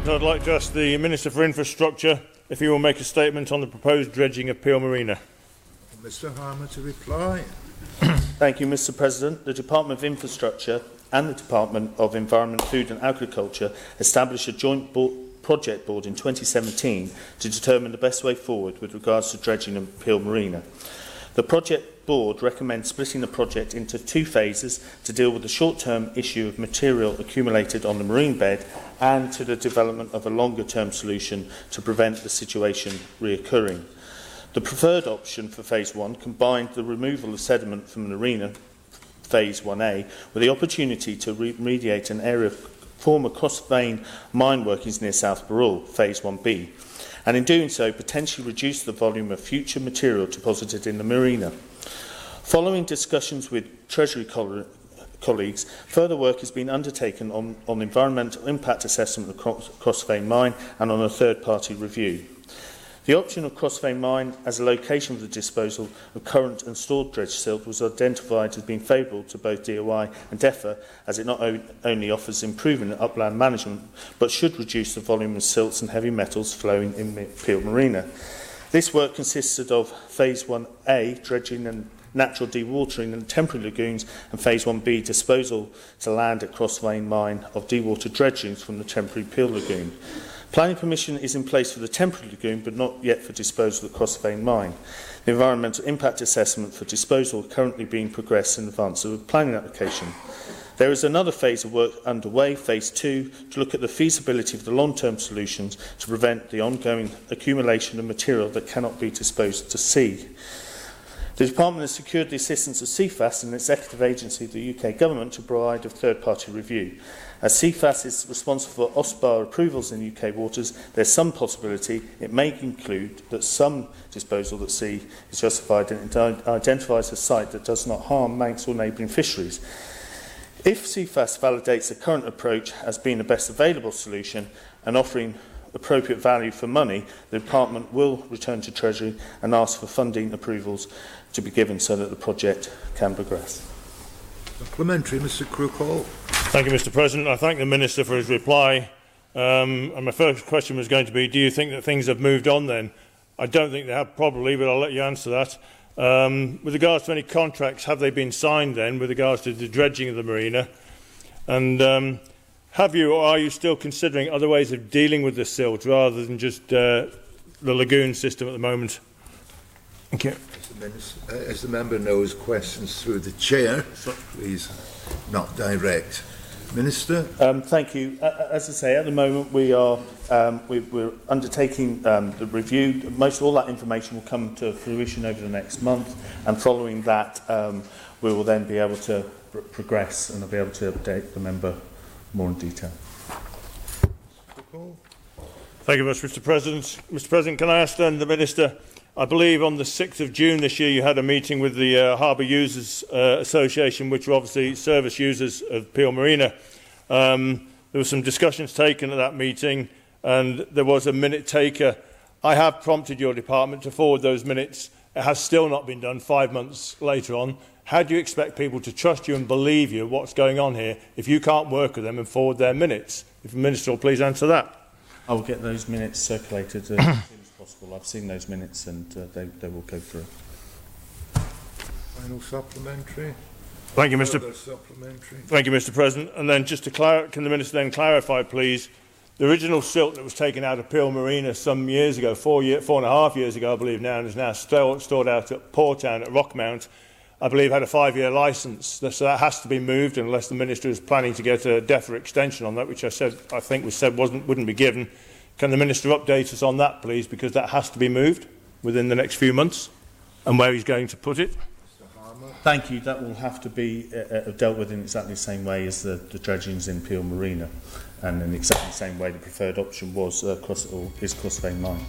I'd like to ask the Minister for Infrastructure if he will make a statement on the proposed dredging of Peel Marina. Mr Harmer to reply. Thank you, Mr President. The Department of Infrastructure and the Department of Environment, Food and Agriculture established a joint project board in 2017 to determine the best way forward with regards to dredging of Peel Marina. The project board recommends splitting the project into 2 phases to deal with the short-term issue of material accumulated on the marine bed and to the development of a longer-term solution to prevent the situation reoccurring. The preferred option for Phase 1 combined the removal of sediment from the marina, Phase 1A, with the opportunity to remediate an area of former cross-vein mine workings near South Barrule, Phase 1B, and in doing so potentially reduce the volume of future material deposited in the marina. Following discussions with Treasury colleagues, further work has been undertaken on environmental impact assessment of the cross-vein mine and on a third-party review. The option of cross-vein mine as a location for the disposal of current and stored dredged silt was identified as being favourable to both DOI and DEFRA, as it not only offers improvement in upland management but should reduce the volume of silts and heavy metals flowing in Peel Marina. This work consisted of Phase 1A, dredging and natural dewatering in temporary lagoons, and Phase 1B, disposal to land at cross-vein mine of dewatered dredgings from the temporary Peel lagoon. Planning permission is in place for the temporary lagoon, but not yet for disposal of the cross-vein mine. The environmental impact assessment for disposal currently being progressed in advance of a planning application. There is another phase of work underway, Phase 2, to look at the feasibility of the long-term solutions to prevent the ongoing accumulation of material that cannot be disposed to sea. The Department has secured the assistance of CFAS, an executive agency of the UK Government, to provide a third-party review. As CFAS is responsible for OSPAR approvals in UK waters, there is some possibility it may conclude that some disposal at sea is justified and it identifies a site that does not harm Manx or neighbouring fisheries. If CFAS validates the current approach as being the best available solution and offering appropriate value for money, the Department will return to Treasury and ask for funding approvals to be given so that the project can progress. Supplementary, Mr Crookall. Thank you, Mr President. I thank the Minister for his reply. And my first question was going to be, do you think that things have moved on then? I don't think they have, probably, but I'll let you answer that. With regards to any contracts, have they been signed then with regards to the dredging of the marina? And have you or are you still considering other ways of dealing with the silt rather than just the lagoon system at the moment? Thank you. As the member knows, questions through the chair, please, not direct. Minister. Thank you. As I say, at the moment we're undertaking the review. Most all that information will come to fruition over the next month, and following that, we will then be able to progress and I'll be able to update the member more in detail. Thank you much, Mr President. Mr President, can I ask then the Minister, I believe on the 6th of June this year you had a meeting with the Harbour Users Association, which are obviously service users of Peel Marina. There were some discussions taken at that meeting and there was a minute taker. I have prompted your department to forward those minutes. It has still not been done 5 months later on. How do you expect people to trust you and believe you what's going on here if you can't work with them and forward their minutes? If the Minister will please answer that. I will get those minutes circulated as soon as possible. I've seen those minutes and they will go through. Final supplementary. Thank you, Mr. Thank you, Mr. President. And then just to can the Minister then clarify, please, the original silt that was taken out of Peel Marina some years ago, 4.5 years ago, I believe now, and is now stored out at Portown at Rockmount, I believe had a 5-year licence. So that has to be moved unless the Minister is planning to get a DEFRA extension on that, which I think was said wouldn't be given. Can the Minister update us on that, please, because that has to be moved within the next few months, and where he's going to put it? Thank you. That will have to be dealt with in exactly the same way as the dredgings in Peel Marina, and in exactly the same way the preferred option was cross-vein mine.